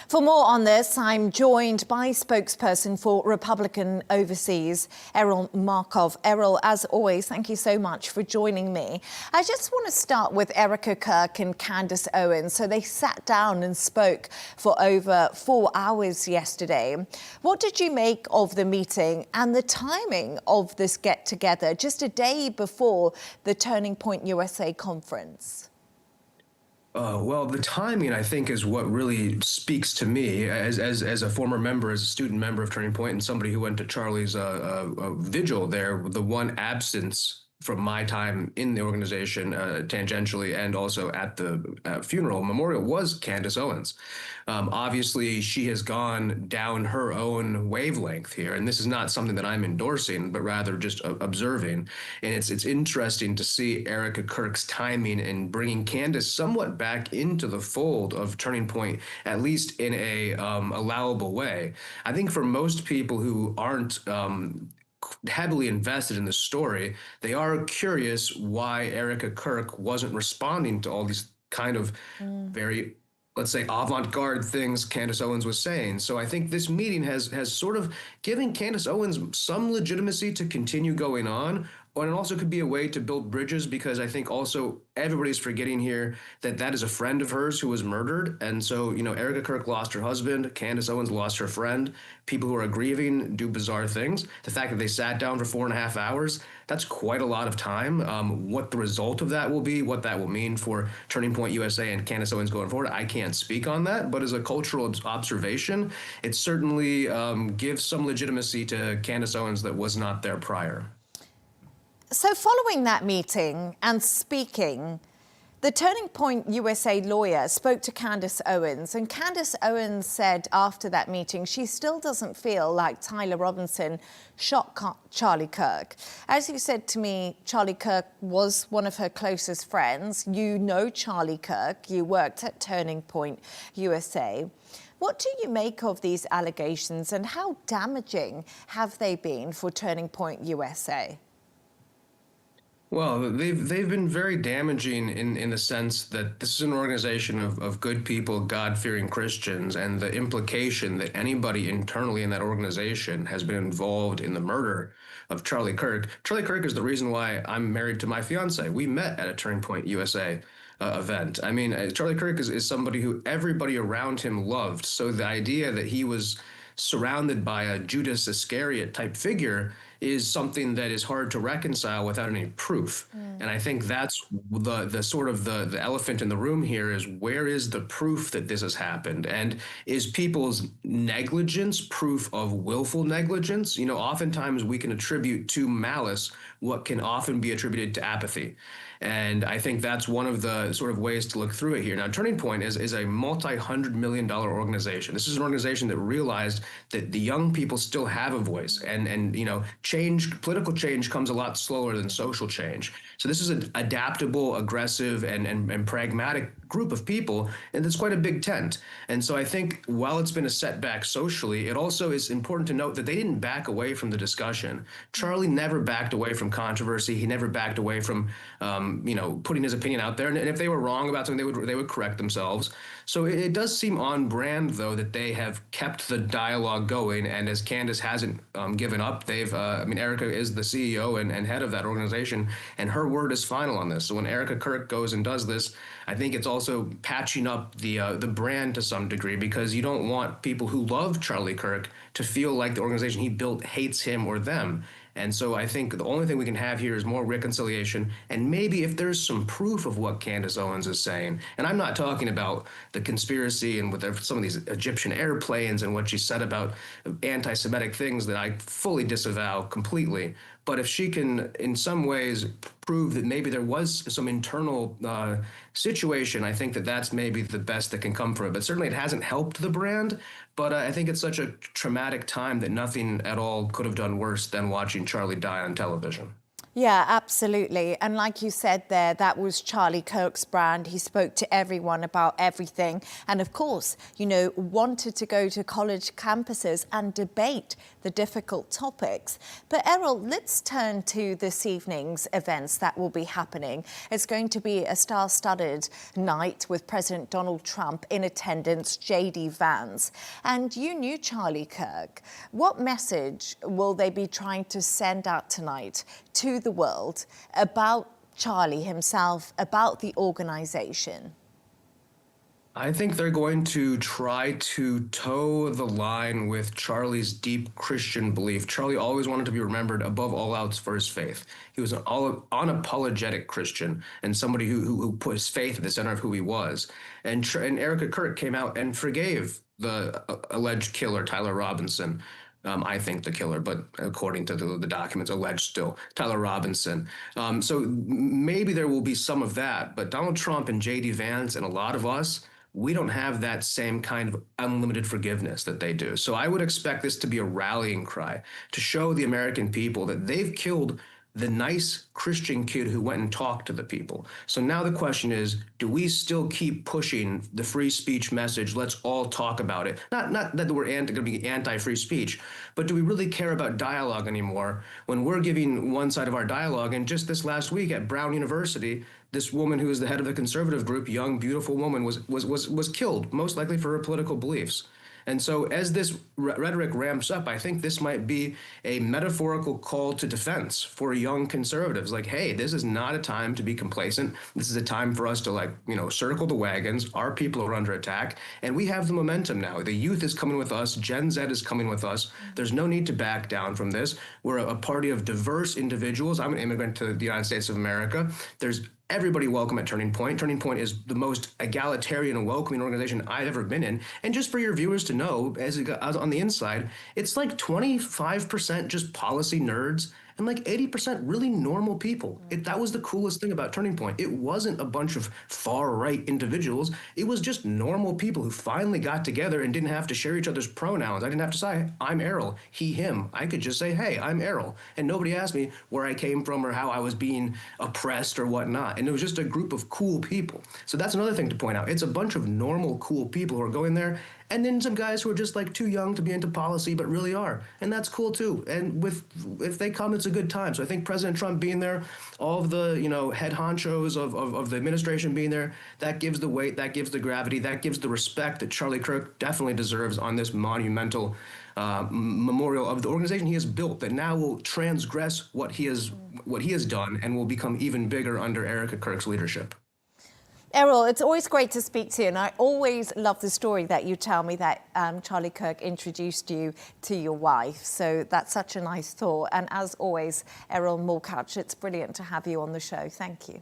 For more on this, I'm joined by spokesperson for Republican Overseas, Erol Morkoc. Erol, as always, thank you so much for joining me. I just want to start with Erika Kirk and Candace Owens. So they sat down and spoke for over 4 hours yesterday. What did you make of the meeting and the timing of this get-together just a day before the Turning Point USA conference? Well, the timing, I think, is what really speaks to me as a former member, as a student member of Turning Point, and somebody who went to Charlie's vigil there. The one absence from my time in the organization, tangentially, and also at the funeral memorial, was Candace Owens. Obviously, she has gone down her own wavelength here, and this is not something that I'm endorsing, but rather just observing. And it's interesting to see Erika Kirk's timing in bringing Candace somewhat back into the fold of Turning Point, at least in a allowable way. I think for most people who aren't heavily invested in the story, they are curious why Erika Kirk wasn't responding to all these kind of very, let's say, avant-garde things Candace Owens was saying. So I think this meeting has sort of given Candace Owens some legitimacy to continue going on. And it also could be a way to build bridges, because I think also everybody's forgetting here that that is a friend of hers who was murdered. And so, you know, Erika Kirk lost her husband, Candace Owens lost her friend. People who are grieving do bizarre things. The fact that they sat down for 4.5 hours, that's quite a lot of time. What the result of that will be, what that will mean for Turning Point USA and Candace Owens going forward, I can't speak on that. But as a cultural observation, it certainly gives some legitimacy to Candace Owens that was not there prior. So following that meeting and speaking, the Turning Point USA lawyer spoke to Candace Owens, and Candace Owens said after that meeting she still doesn't feel like Tyler Robinson shot Charlie Kirk. As you said to me, Charlie Kirk was one of her closest friends. You know Charlie Kirk. You worked at Turning Point USA. What do you make of these allegations, and how damaging have they been for Turning Point USA? Well, they've been very damaging in the sense that this is an organization of good people, God-fearing Christians, and the implication that anybody internally in that organization has been involved in the murder of Charlie Kirk. Charlie Kirk is the reason why I'm married to my fiance. We met at a Turning Point USA event. I mean, Charlie Kirk is somebody who everybody around him loved. So the idea that he was surrounded by a Judas Iscariot type figure is something that is hard to reconcile without any proof. And I think that's the sort of the elephant in the room here is, where is the proof that this has happened? And is people's negligence proof of willful negligence? You know, oftentimes we can attribute to malice what can often be attributed to apathy. And I think that's one of the sort of ways to look through it here. Now, Turning Point is a multi-$100 million organization. This is an organization that realized that the young people still have a voice, and you know, political change comes a lot slower than social change. So this is an adaptable, aggressive, and pragmatic group of people, and it's quite a big tent. And so I think while it's been a setback socially, it also is important to note that they didn't back away from the discussion. Charlie never backed away from controversy. He never backed away from you know, putting his opinion out there. And if they were wrong about something, they would correct themselves. So it does seem on brand, though, that they have kept the dialogue going. And as Candace hasn't given up, they've, I mean, Erika is the CEO and head of that organization, and her word is final on this. So when Erika Kirk goes and does this, I think it's also patching up the brand to some degree, because you don't want people who love Charlie Kirk to feel like the organization he built hates him or them. And so I think the only thing we can have here is more reconciliation, and maybe if there's some proof of what Candace Owens is saying. And I'm not talking about the conspiracy and with some of these Egyptian airplanes and what she said about anti-Semitic things that I fully disavow completely. But if she can, in some ways, prove that maybe there was some internal situation, I think that that's maybe the best that can come from it. But certainly it hasn't helped the brand. But I think it's such a traumatic time that nothing at all could have done worse than watching Charlie die on television. Yeah, absolutely. And like you said there, that was Charlie Kirk's brand. He spoke to everyone about everything. And of course, you know, wanted to go to college campuses and debate the difficult topics. But Erol, let's turn to this evening's events that will be happening. It's going to be a star-studded night with President Donald Trump in attendance, J.D. Vance. And you knew Charlie Kirk. What message will they be trying to send out tonight to the world about Charlie himself, about the organization? I think they're going to try to toe the line with Charlie's deep Christian belief. Charlie always wanted to be remembered above all else for his faith. He was an unapologetic Christian and somebody who put his faith at the center of who he was. And Erika Kirk came out and forgave the alleged killer, Tyler Robinson. I think the killer, but according to the documents, alleged still, Tyler Robinson. So maybe there will be some of that, but Donald Trump and J.D. Vance and a lot of us, we don't have that same kind of unlimited forgiveness that they do. So I would expect this to be a rallying cry to show the American people that they've killed the nice Christian kid who went and talked to the people. So now the question is, do we still keep pushing the free speech message? Let's all talk about it. Not that we're going to be anti-free speech, but do we really care about dialogue anymore when we're giving one side of our dialogue? And just this last week at Brown University, this woman who is the head of the conservative group, young, beautiful woman, was killed, most likely for her political beliefs. And so as this rhetoric ramps up, I think this might be a metaphorical call to defense for young conservatives. Like, hey, this is not a time to be complacent. This is a time for us to, circle the wagons. Our people are under attack, and we have the momentum now. The youth is coming with us. Gen Z is coming with us. There's no need to back down from this. We're a party of diverse individuals. I'm an immigrant to the United States of America. There's everybody welcome at Turning Point. Turning Point is the most egalitarian and welcoming organization I've ever been in. And just for your viewers to know, as on the inside, it's like 25% just policy nerds and like 80% really normal people. That was the coolest thing about Turning Point. It wasn't a bunch of far-right individuals. It was just normal people who finally got together and didn't have to share each other's pronouns. I didn't have to say, I'm Erol, he, him. I could just say, hey, I'm Erol. And nobody asked me where I came from or how I was being oppressed or whatnot. And it was just a group of cool people. So that's another thing to point out. It's a bunch of normal, cool people who are going there. And then some guys who are just like too young to be into policy, but really are. And that's cool too. And if they come, it's a good time. So I think President Trump being there, all of the, head honchos of the administration being there, that gives the weight, that gives the gravity, that gives the respect that Charlie Kirk definitely deserves on this monumental memorial of the organization he has built that now will transgress what he has done and will become even bigger under Erika Kirk's leadership. Erol, it's always great to speak to you, and I always love the story that you tell me that Charlie Kirk introduced you to your wife. So that's such a nice thought. And as always, Erol Morkoc, it's brilliant to have you on the show. Thank you.